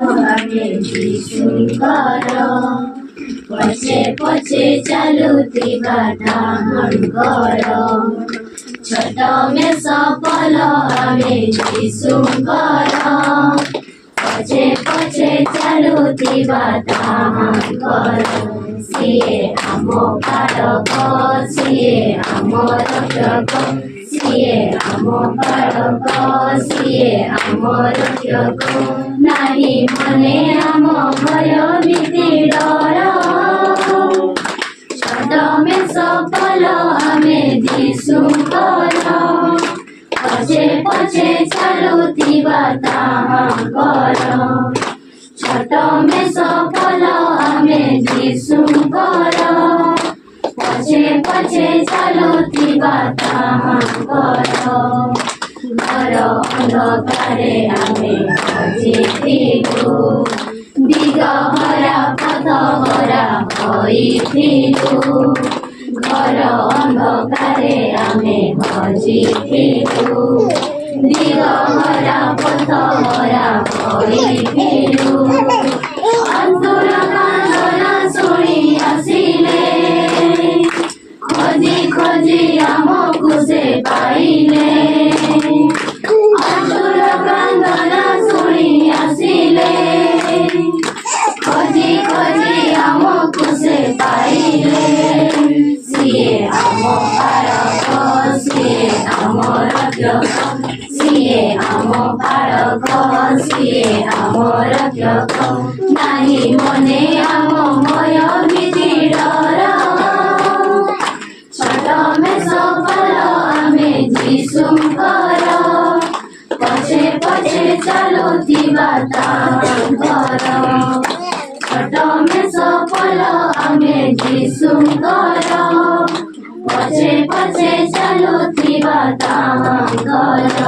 ଆମେ ଯୀଶୁଙ୍କର ପଛେ ପଛେ ଚାଲୁଥିବା ତାହାଙ୍କର ଛୋଟ ମେଷ ପଲ ଆମେ ଯୀଶୁଙ୍କର ପଛେ ପଛେ ଚାଲୁଥିବା ତାହାଙ୍କର ସିଏ ଆମ କାରକ ସିଏ ଆମ ରକ୍ଷକ ସିଏ ଆମ କାରକ ସିଏ ଆମ ରକ୍ଷକ ନାହିଁ ମନେ ଆମ ଭୟ ଭୀତି ଡର ଛୋଟ ମେଷ ପଲ ଆମେ ଯୀଶୁଙ୍କର ପଛେ ପଛେ ଚାଲୁଥିବା ତାହାଙ୍କର ଛୋଟ ମେଷ ପଲ ଆମେ ଯୀଶୁଙ୍କର ପଛେ ପଛେ ଚାଲୁଥିବା ତାହାଙ୍କର ଘର ଅନ୍ଧକାରେ ଆମେ ହଜିଥିଲୁ ଦିଗହରା ପଥହରା ହୋଇଥିଲୁ ଘର ଅନ୍ଧକାରେ ଆମେ ହଜିଥିଲୁ ଦିଗହରା ପଥହରା ହୋଇଥିଲୁ ଅନ୍ତର କାନ୍ଦନ ଶୁଣି ଆସିଲେ ଖୋଜି ଖୋଜି ଆମକୁ ସେ ପାଇଲେ ଅନ୍ତର କାନ୍ଦନ ଶୁଣି ଆସିଲେ ଖୋଜି ଖୋଜି ଆମକୁ ସେ ପାଇଲେ ସିଏ ଆମ କାରକ ସିଏ ଆମ ରକ୍ଷକ ସିଏ ଆମ କାରକ ସିଏ ଆମ ରକ୍ଷକ ନାହିଁ ମନେ ଆମ ଭୟ ଭୀତି ଡର ଛୋଟ ମେଷ ପଲ ଆମେ ଯୀଶୁଙ୍କର ପଛେ ପଛେ ଚାଲୁଥିବା ତାହାଙ୍କର ଛୋଟ ମେଷ ପଲ ଆମେ ଯୀଶୁଙ୍କର ପଛେ ପଛେ ଚାଲୁଥିବା ତାହାଙ୍କର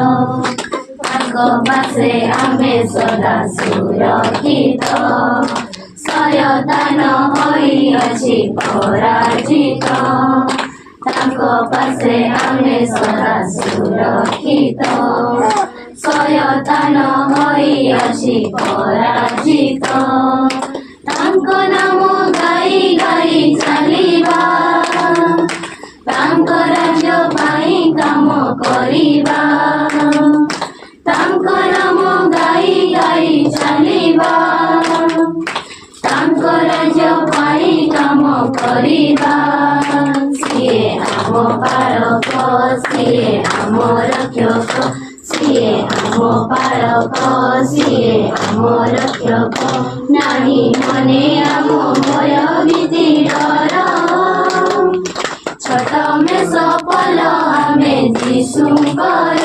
ତାଙ୍କ ପାଶେ ଆମେ ସଦା ସୁରକ୍ଷିତ ଶୟତାନ ହୋଇଅଛି ପରାଜିତ ତାଙ୍କ ପାଶେ ଆମେ ସଦା ସୁରକ୍ଷିତ ଶୟତାନ ହୋଇଅଛି ପରାଜିତ ତାଙ୍କ ନାମ ଗାଇ ଗାଇ ଚାଲିବା ତାଙ୍କ ରାଜ୍ୟ ପାଇଁ କାମ କରିବା ତାଙ୍କ ନାମ ଗାଇ ଗାଇ ଚାଲିବା ତାଙ୍କ ରାଜ୍ୟ ପାଇଁ କାମ କରିବା ସିଏ ଆମ କାରକ ସିଏ ଆମ ରକ୍ଷକ ସିଏ ଆମ କାରକ ସିଏ ଆମ ରକ୍ଷକ ନାହିଁ ମନେ ଆମ ଭୟ ଭୀତି ଡର ଛୋଟ ମେଷ ପଲ ଆମେ ଯୀଶୁଙ୍କର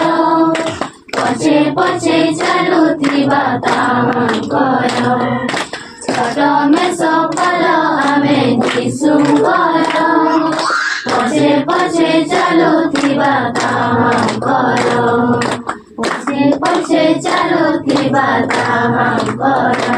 ପଛେ ପଛେ ଚାଲୁଥିବା ତାହାଙ୍କର ଛୋଟ ମେଷ ପଲ ଆମେ ଯୀଶୁଙ୍କର ପଛେ ପଛେ ଚାଲୁଥିବା ତାହାଙ୍କର ପଛେ ପଛେ ଚାଲୁଥିବା ତାହାଙ୍କର